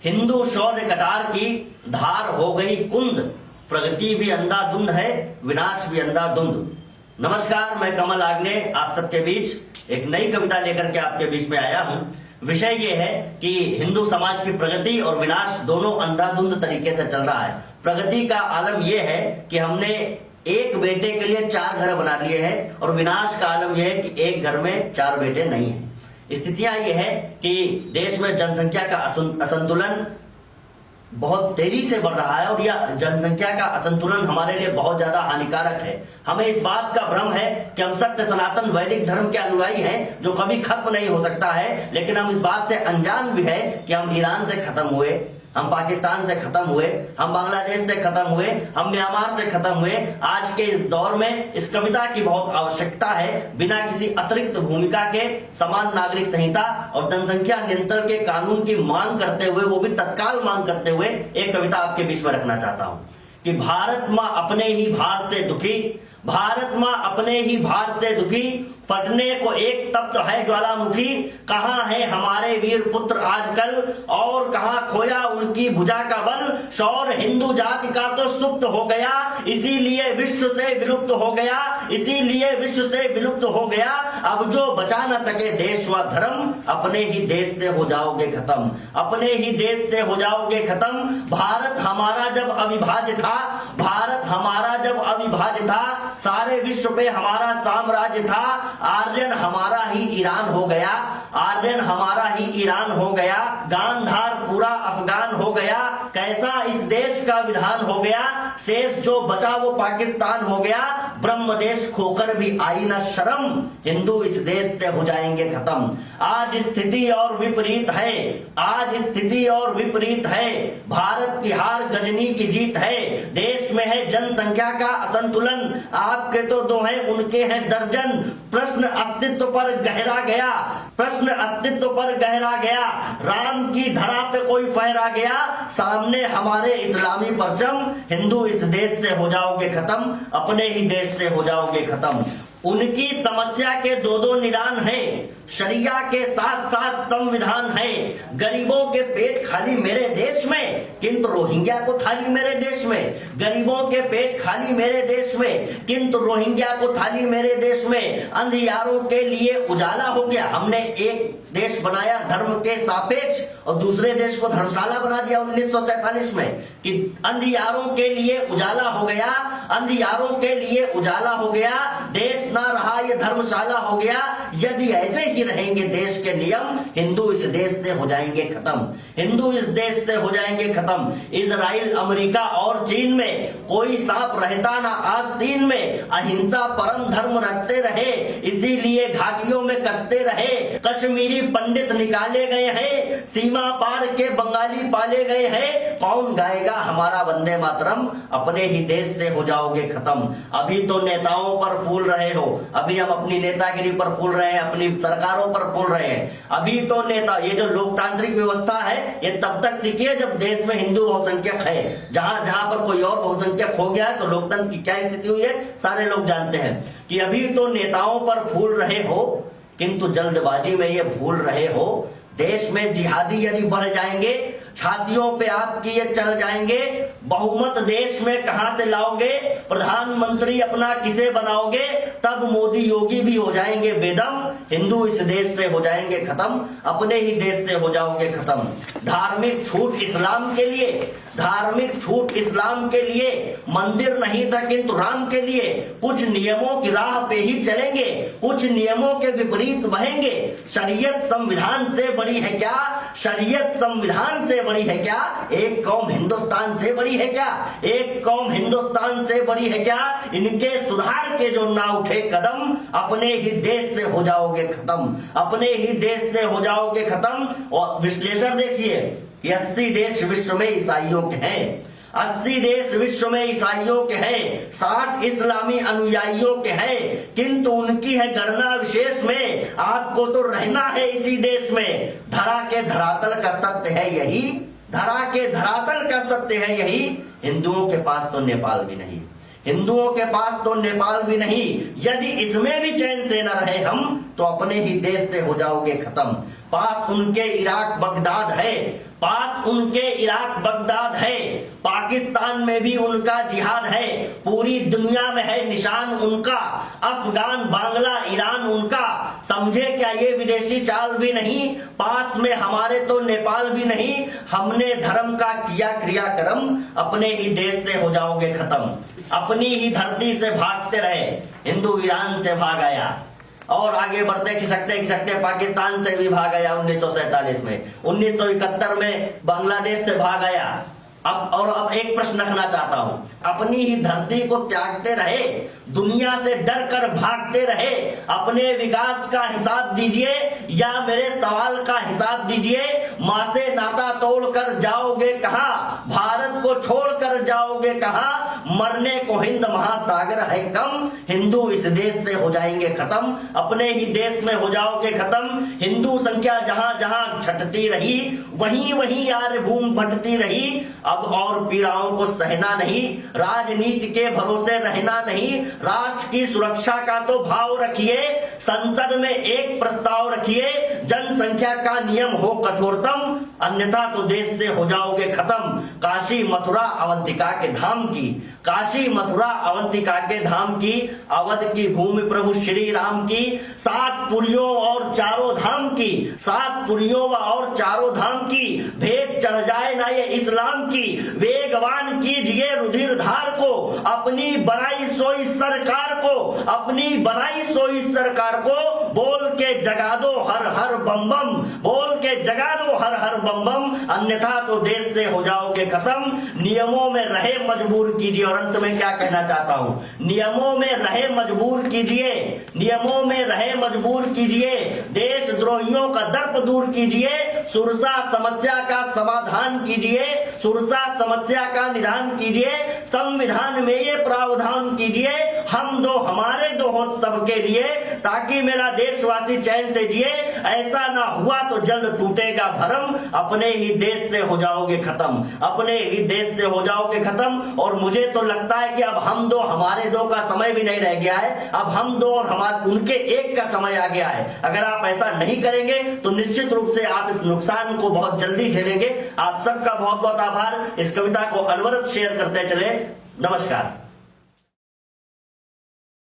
हिंदू शौर्य कटार की धार हो गई कुंद, प्रगति भी अंधाधुंध है, विनाश भी अंधाधुंध। नमस्कार, मैं कमल आग्ने आप सबके बीच एक नई कविता लेकर के आपके बीच में आया हूं। विषय ये है कि हिंदू समाज की प्रगति और विनाश दोनों अंधाधुंध तरीके से चल रहा है। प्रगति का आलम यह है कि हमने एक बेटे के लिए 4 घर बना लिए हैं, और विनाश का आलम यह है कि एक घर में 4 बेटे नहीं है। स्थितियां ये है कि देश में जनसंख्या का असंतुलन बहुत तेजी से बढ़ रहा है, और यह जनसंख्या का असंतुलन हमारे लिए बहुत ज्यादा हानिकारक है। हमें इस बात का भ्रम है कि हम सत्य सनातन वैदिक धर्म के अनुयायी हैं, जो कभी खत्म नहीं हो सकता है। लेकिन हम इस बात से अनजान भी है कि हम ईरान से खत्म हुए, हम पाकिस्तान से खत्म हुए, हम बांग्लादेश से खत्म हुए, हम म्यांमार से खत्म हुए। आज के इस दौर में इस कविता की बहुत आवश्यकता है। बिना किसी अतिरिक्त भूमिका के समान नागरिक संहिता और जनसंख्या नियंत्रण के कानून की मांग करते हुए, वो भी तत्काल मांग करते हुए, एक कविता आपके बीच में रखना चाहता हूं कि भारत मां अपने ही भार से दुखी, भारत मां अपने ही भार से दुखी, फटने को एक तप्त है ज्वालामुखी। कहां है हमारे वीर पुत्र आजकल, और कहां खोया उनकी भुजा का बल। शौर्य हिंदू जाति का तो सुप्त हो गया, इसीलिए विश्व से विलुप्त हो गया, इसीलिए विश्व से विलुप्त हो गया। अब जो बचा न सके देश व धर्म, अपने ही देश से हो जाओगे खत्म, अपने ही देश से हो जाओगे खत्म। भारत हमारा जब अविभाज्य था, भारत हमारा जब अविभाज्य था, सारे विश्व पे हमारा साम्राज्य था। आर्यन हमारा ही ईरान हो गया, आर्यन हमारा ही ईरान हो गया। गांधार पूरा अफगान हो गया, कैसा इस देश का विधान हो गया। शेष जो बचा वो पाकिस्तान हो गया, ब्रह्म देश खोकर भी आई न शर्म। हिंदू इस देश से हो जाएंगे खत्म। आज स्थिति और विपरीत है, आज स्थिति और विपरीत है। भारत की हार गजनी की जीत है। देश में है जनसंख्या का असंतुलन, आपके तो 2 हैं, उनके हैं दर्जन। प्रश्न अस्तित्व पर गहरा गया, प्रश्न अस्तित्व पर गहरा गया। राम की धरा पे कोई फहरा गया, सामने हमारे इस्लामी परचम। हिंदू इस देश से हो जाओगे खत्म, अपने ही देश से हो जाओगे खत्म। उनकी समस्या के 2 निदान हैं, शरिया के साथ साथ संविधान है। गरीबों के पेट खाली मेरे देश में, किंतु रोहिंग्या को थाली मेरे देश में। गरीबों के पेट खाली मेरे देश में, किंतु रोहिंग्या को थाली मेरे देश में। अंधियारों के लिए उजाला हो गया, हमने एक देश बनाया धर्म के सापेक्ष, और दूसरे देश को धर्मशाला बना दिया 1947 में। कि अंधियारों के लिए उजाला हो गया, अंधियारों के लिए उजाला हो गया। देश ना रहा ये धर्मशाला हो गया। यदि ऐसे ही रहेंगे देश के नियम, हिंदू इस देश से हो जाएंगे खत्म, हिंदू इस देश से हो जाएंगे खत्म। इजराइल, अमेरिका और चीन में कोई सांप रहता ना आस्तीन में। अहिंसा परम धर्म रखते रहे, इसीलिए घाटियों में कटते रहे। कश्मीरी पंडित निकाले गए हैं, सीमा पार के बंगाली पाले गए हैं। कौन गाएगा हमारा वंदे मातरम, अपने ही देश से हो जाओगे खत्म। अभी तो नेताओं पर फूल रहे हो, अभी हम अपनी नेतागिरी पर फूल रहे हैं, अपनी सरकारों पर फूल रहे हैं। अभी तो नेता, ये जो लोकतांत्रिक व्यवस्था है, ये तब तक टिकी है जब देश में हिंदू बहुसंख्यक है। जहां जहां पर कोई और बहुसंख्यक हो गया तो लोकतंत्र की क्या स्थिति हुई है सारे लोग जानते हैं। कि अभी तो नेताओं पर फूल रहे हो, किंतु जल्दबाजी में ये भूल रहे हो। देश में जिहादी यदि बढ़ जाएंगे, छातियों पे आपकी ये चल जाएंगे। बहुमत देश में कहां से लाओगे, प्रधानमंत्री अपना किसे बनाओगे। तब मोदी योगी भी हो जाएंगे बेदम। हिंदू इस देश से हो जाएंगे खत्म, अपने ही देश से हो जाओगे खत्म। धार्मिक छूट इस्लाम के लिए, धार्मिक छूट इस्लाम के लिए। मंदिर नहीं था किंतु राम के लिए। कुछ नियमों की राह पे ही चलेंगे, कुछ नियमों के विपरीत बहेंगे। शरीयत संविधान से बड़ी है क्या, शरीयत संविधान से बड़ी है क्या। एक कौम हिंदुस्तान से बड़ी है क्या, एक कौम हिंदुस्तान से बड़ी है क्या। इनके सुधार के जो ना उठे कदम, अपने ही देश से हो जाओगे खत्म, अपने ही देश से हो जाओगे खत्म। और विश्लेषण देखिए, 80 देश विश्व में ईसाइयों के हैं, 80 देश विश्व में ईसाइयों के हैं, 60 इस्लामी अनुयायियों के हैं, किंतु उनकी है गणना विशेष में। आपको तो रहना है इसी देश में। धरा के धरातल का सत्य है यही, धरा के धरातल का सत्य है यही। हिंदुओं के पास तो नेपाल भी नहीं, हिंदुओं के पास तो नेपाल भी नहीं। यदि इसमें भी चैन से न रहे हम, तो अपने ही देश से हो जाओगे खत्म। पास उनके इराक बगदाद है, पास उनके इराक बगदाद है, पाकिस्तान में भी उनका जिहाद है, पूरी दुनिया में है निशान उनका, अफगान बांग्ला ईरान उनका। समझे क्या ये विदेशी चाल भी नहीं, पास में हमारे तो नेपाल भी नहीं, हमने धर्म का किया क्रियाक्रम, अपने ही देश से हो जाओगे खत्म। अपनी ही धरती से भागते रहे, हिंदू ईरान से भाग आया और आगे बढ़ते खिसकते पाकिस्तान से भी भाग आया 1947 में, 1971 में बांग्लादेश से भाग आया। अब एक प्रश्न रखना चाहता हूं, अपनी ही धरती को त्यागते रहे, दुनिया से डर कर भागते रहे, अपने विकास का हिसाब दीजिए या मेरे सवाल का हिसाब दीजिए। मां से नाता तोड़कर जाओगे कहां, भारत को छोड़कर जाओगे कहां, मरने को हिंद महासागर है कम, हिंदू इस देश से हो जाएंगे खत्म, अपने ही देश में हो जाओगे खत्म। हिंदू संख्या जहां जहां छटती रही, वहीं वहीं यार भूमि बंटती रही। अब और पीड़ाओं को सहना नहीं, राजनीति के भरोसे रहना नहीं, राष्ट्र की सुरक्षा का तो भाव रखिए, संसद में एक प्रस्ताव रखिए, जनसंख्या का नियम हो कठोरतम, अन्यथा तो देश से हो जाओगे खत्म। काशी मथुरा अवंतिका के धाम की, काशी मथुरा अवंतिका के धाम की, अवध की भूमि प्रभु श्री राम की, 7 पुरियों और चारों धाम की, 7 पुरियों और चारों धाम की, भेंट चढ़ जाए ना ये इस्लाम की, वेगवान कीजिए रुधिर धार को, अपनी बनाई सोई सरकार को, अपनी बनाई सोई सरकार को, बोल के जगा दो हर हर बम बम, बोल के जगा दो हर हर बम बम, अन्यथा तो देश से हो जाओगे खत्म। नियमों में रहे मजबूर कीजिए। और अंत में क्या कहना चाहता हूं, नियमों में रहे मजबूर कीजिए, नियमों में रहे मजबूर कीजिए, देशद्रोहियों का दर्प दूर कीजिए, सुरसा समस्या का समाधान कीजिए, सुरसा समस्या का निदान कीजिए, संविधान में ये प्रावधान कीजिए, हम दो हमारे दो हो सबके लिए, ताकि मेरा देशवासी चैन से जिए। ऐसा ना हुआ तो जल्द टूटेगा भरम, अपने ही देश से हो जाओगे खत्म, अपने ही देश से हो जाओगे खत्म। और मुझे तो लगता है कि अब हम दो हमारे दो का समय भी नहीं रह गया है, अब हम दो और हमारे उनके एक का समय आ गया है। अगर आप ऐसा नहीं करेंगे तो निश्चित रूप से आप इस नुकसान को बहुत जल्दी झेलेंगे। आप सबका बहुत बहुत आभार। इस कविता को अनवरत शेयर करते चले। नमस्कार।